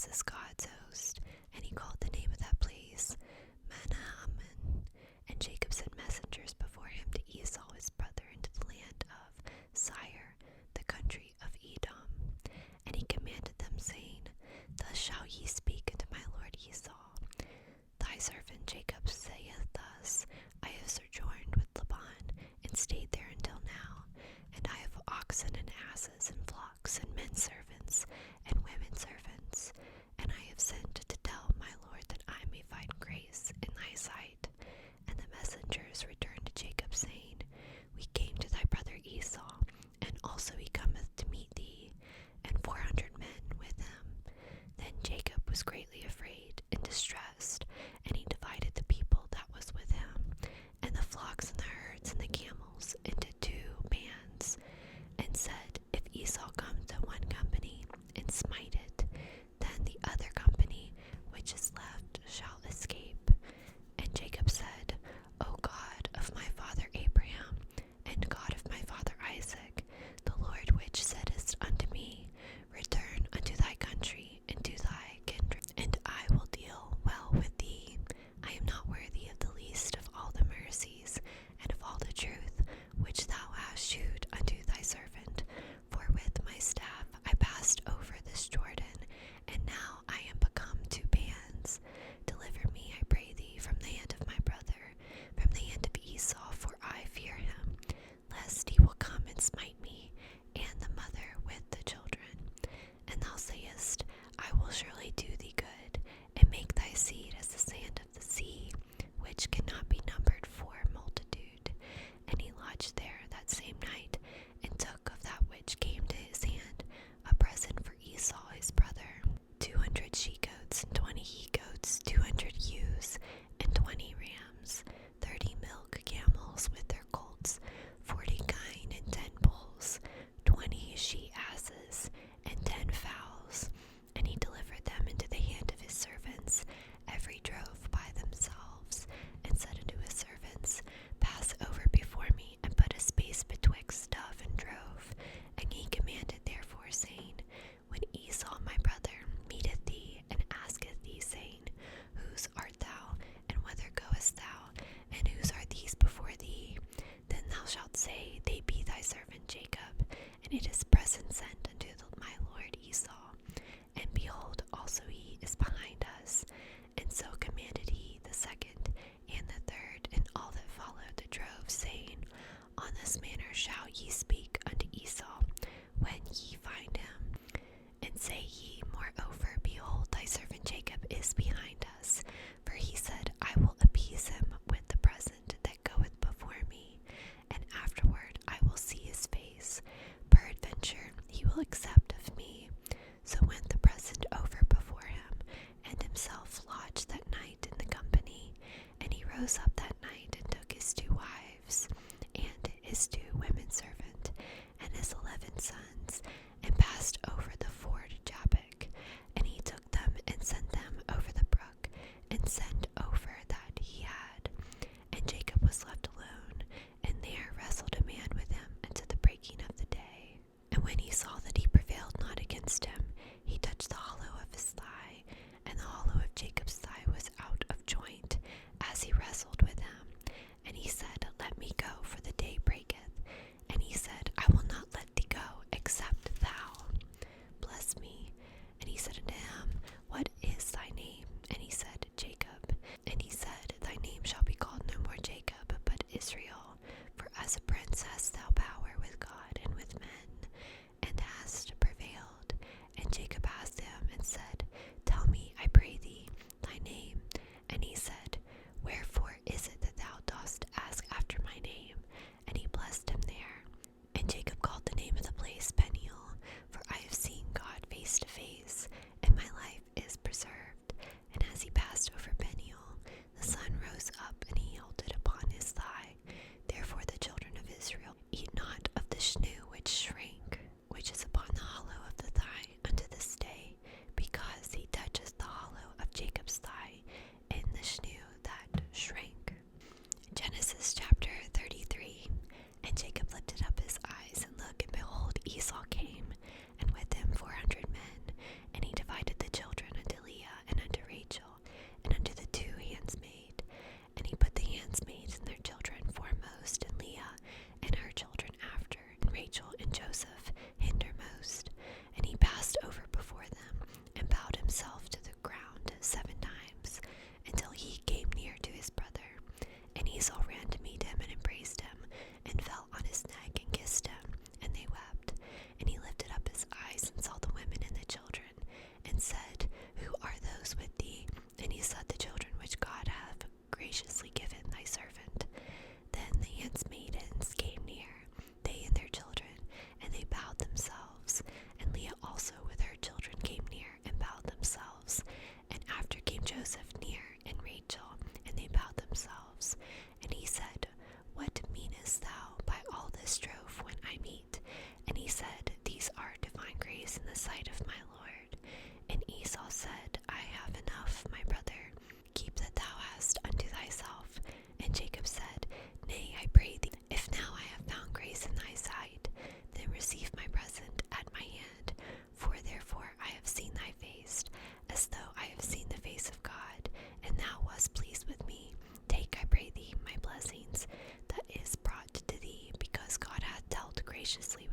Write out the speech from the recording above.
as is God's host. And he called the name of that place Manahaman. And Jacob sent messengers before him to Esau his brother into the land of Seir, the country of Edom. And he commanded them, saying, Thus shall ye speak unto my lord Esau. Thy servant Jacob saith thus, I have sojourned with Laban, and stayed there until now, and I have oxen and asses and flocks and men servants and women servants, and I have sent to tell my lord that I may find grace in thy sight. And the messengers returned to Jacob, saying, We came to thy brother Esau, and also he cometh to meet thee, and 400 men with him. Then Jacob was greatly afraid and distressed, and he divided the people that was with him, and the flocks and the herds and the camels, into 2 bands, and said, If Esau come to one company and smite it, then the other company which is left shall escape. And Jacob said, O God of my father Abraham, and God of my father Isaac, the Lord which saidest unto me, Return unto thy country and to thy kindred, and I will deal well with thee. I am not worthy of the least of all the mercies and of all the truth which thou hast shewed unto thy servant. For with my staff I passed over this Jordan, and now I am become 2 bands. Deliver me, I pray thee, from the hand of my brother, from the hand of Esau, for I fear him, lest he will come and smite me, and the mother with the children. And thou sayest, I will surely do thee good, and make thy seed as the sand of the sea, which cannot be numbered for multitude. And he lodged there that same night, and took of that which came to his hand a present for Esau his brother, 200 she-goats, and 20 he-goats, 200 ewes, and 20 rams, 30 milk camels with their colts, 40 kine and 10 bulls, 20 she-asses, and 10 fowls. And he delivered them into the hand of his servants, every drove by themselves, and said unto his servants, Pass over before me, and put a space betwixt dove and drove. And he commanded therefore, saying, When Esau my brother meeteth thee, and asketh thee, saying, Whose art thou, and whither goest thou, and whose are these before thee? Then thou shalt say, They be thy servant Jacob, and it is present sent unto my lord Esau. And behold, also he is behind us. And so commanded he the second and the third, and all that followed the drove, saying, On this manner shall ye speak unto Esau, when ye find him. And say ye, Moreover, behold, thy servant Jacob is behind us. For he said, I will appease him with the present that goeth before me, and afterward I will see his face. Peradventure he will accept of me. So went the present over before him, and himself lodged that night in the company. And he rose up that night, and took his 2 wives, and his 2 women servant, and his 11 sons, and passed over the ford Jabbok. And he took them, and sent them over the brook, and sent over that he had. And Jacob was left alone, and there wrestled a man with him unto the breaking of the day. And when he saw that he prevailed not against him, he touched the hollow of his thigh, and the hollow of Jacob's thigh was out of joint, as he wrestled with as though I have seen the face of God, and thou wast pleased with me. Take, I pray thee, my blessings that is brought to thee, because God hath dealt graciously